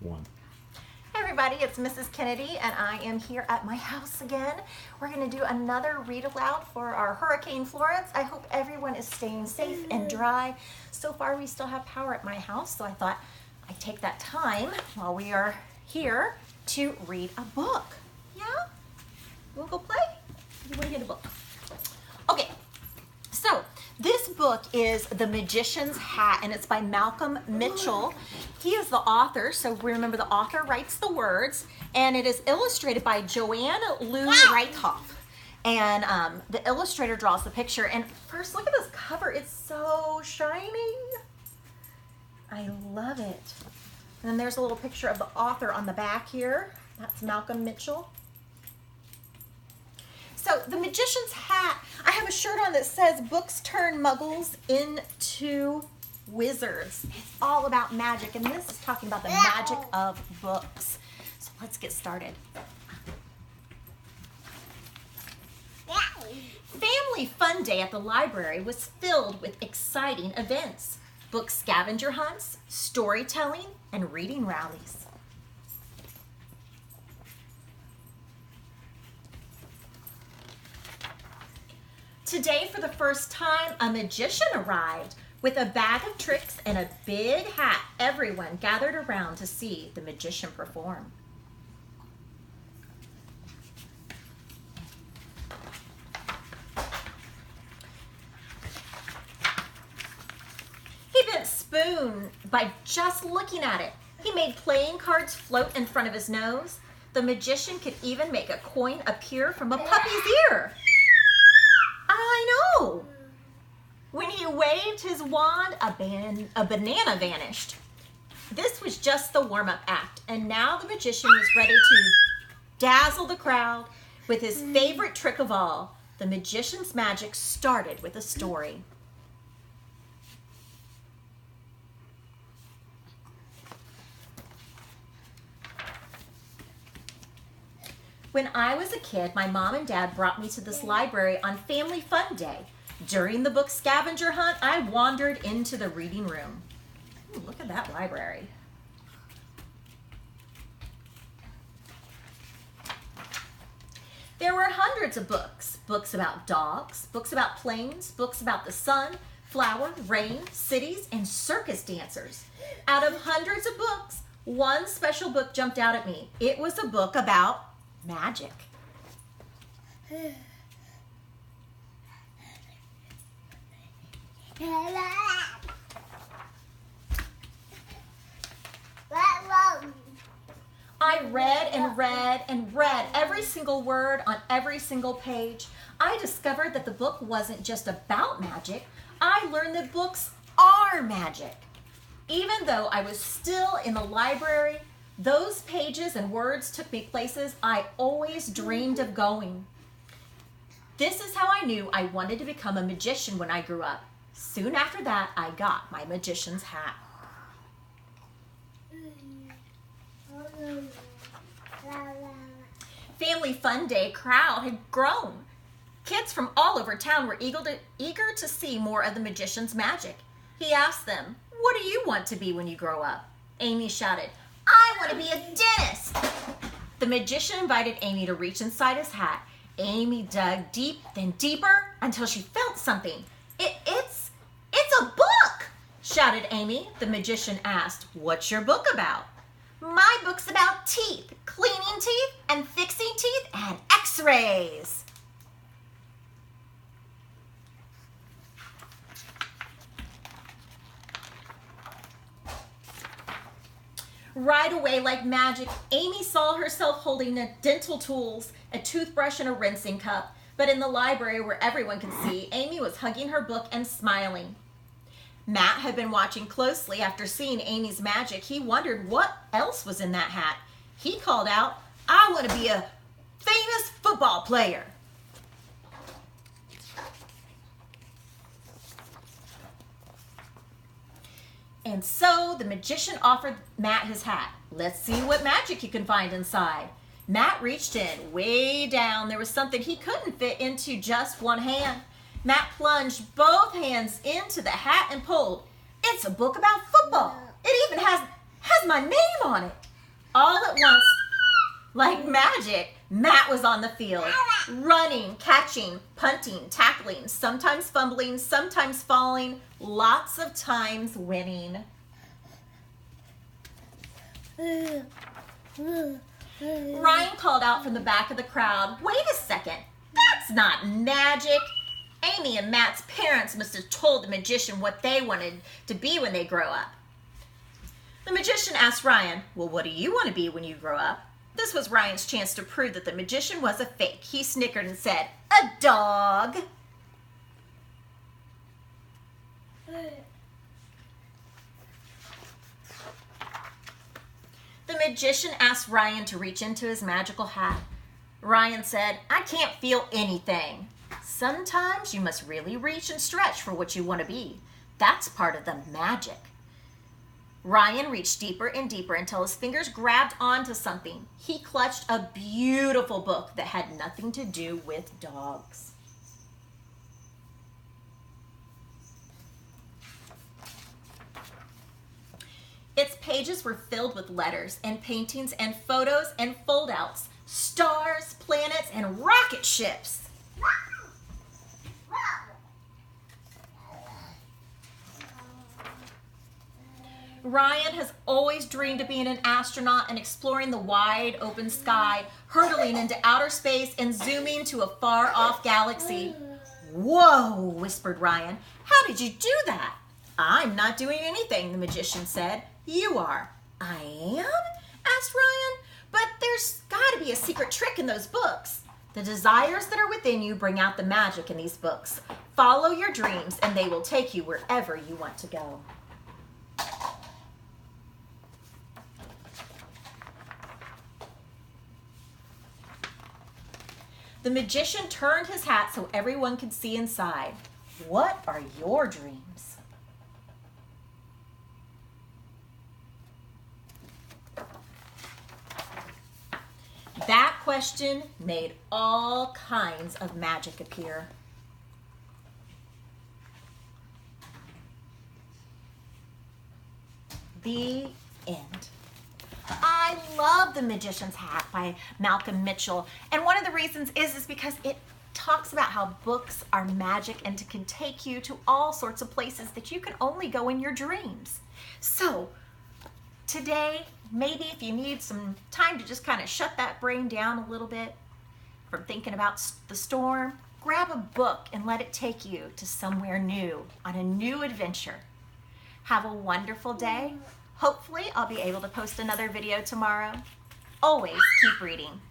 One. Hey everybody, it's Mrs. Kennedy and I am here at my house again. We're going to do another read aloud for our Hurricane Florence. I hope everyone is staying safe and dry. So far we still have power at my house, so I thought I'd take that time while we are here to read a book. Yeah? You want to go play? You want to get a book? Okay, so this book is The Magician's Hat, and it's by Malcolm Mitchell. He is the author, so remember the author writes the words, and it is illustrated by Joanne Lou Reithoff. And the illustrator draws the picture. And first, look at this cover. It's so shiny. I love it. And then there's a little picture of the author on the back here. That's Malcolm Mitchell. So, The Magician's Hat, I have a shirt on that says, books turn muggles into wizards. It's all about magic, and this is talking about the magic of books. So, let's get started. Family Fun Day at the library was filled with exciting events. Book scavenger hunts, storytelling, and reading rallies. Today, for the first time, a magician arrived with a bag of tricks and a big hat. Everyone gathered around to see the magician perform. He bent spoon by just looking at it. He made playing cards float in front of his nose. The magician could even make a coin appear from a puppy's ear. I know. When he waved his wand, a banana vanished. This was just the warm-up act, and now the magician was ready to dazzle the crowd with his favorite trick of all. The magician's magic started with a story. When I was a kid, my mom and dad brought me to this library on Family Fun Day. During the book scavenger hunt, I wandered into the reading room. Ooh, look at that library. There were hundreds of books. Books about dogs, books about planes, books about the sun, flowers, rain, cities, and circus dancers. Out of hundreds of books, one special book jumped out at me. It was a book about magic. I read and read and read every single word on every single page. I discovered that the book wasn't just about magic. I learned that books are magic. Even though I was still in the library, those pages and words took me places I always dreamed of going. This is how I knew I wanted to become a magician when I grew up. Soon after that, I got my magician's hat. Family Fun Day crowd had grown. Kids from all over town were eager to see more of the magician's magic. He asked them, "What do you want to be when you grow up?" Amy shouted, "I want to be a dentist." The magician invited Amy to reach inside his hat. Amy dug deep, then deeper, until she felt something. It's a book, shouted Amy. The magician asked, "What's your book about?" "My book's about teeth, cleaning teeth, and fixing teeth, and x-rays." Right away, like magic, Amy saw herself holding the dental tools, a toothbrush, and a rinsing cup. But in the library where everyone could see, Amy was hugging her book and smiling. Matt had been watching closely after seeing Amy's magic. He wondered what else was in that hat. He called out, "I want to be a famous football player." And so the magician offered Matt his hat. "Let's see what magic you can find inside." Matt reached in. Way down, there was something he couldn't fit into just one hand. Matt plunged both hands into the hat and pulled. "It's a book about football. It even has my name on it." All at once, like magic, Matt was on the field, running, catching, punting, tackling, sometimes fumbling, sometimes falling, lots of times winning. Ryan called out from the back of the crowd, "Wait a second, that's not magic." Amy and Matt's parents must have told the magician what they wanted to be when they grow up. The magician asked Ryan, "Well, what do you want to be when you grow up?" This was Ryan's chance to prove that the magician was a fake. He snickered and said, "A dog." The magician asked Ryan to reach into his magical hat. Ryan said, "I can't feel anything." Sometimes you must really reach and stretch for what you want to be. That's part of the magic. Ryan reached deeper and deeper until his fingers grabbed onto something. He clutched a beautiful book that had nothing to do with dogs. Its pages were filled with letters and paintings and photos and foldouts, stars, planets, and rocket ships. Ryan has always dreamed of being an astronaut and exploring the wide open sky, hurtling into outer space and zooming to a far-off galaxy. "Whoa," whispered Ryan. "How did you do that?" "I'm not doing anything," the magician said. "You are." "I am?" asked Ryan. "But there's got to be a secret trick in those books." "The desires that are within you bring out the magic in these books. Follow your dreams and they will take you wherever you want to go." The magician turned his hat so everyone could see inside. What are your dreams? That question made all kinds of magic appear. The end. I love The Magician's Hat by Malcolm Mitchell. And one of the reasons is because it talks about how books are magic and can take you to all sorts of places that you can only go in your dreams. So today, maybe if you need some time to just kind of shut that brain down a little bit from thinking about the storm, grab a book and let it take you to somewhere new, on a new adventure. Have a wonderful day. Hopefully, I'll be able to post another video tomorrow. Always keep reading.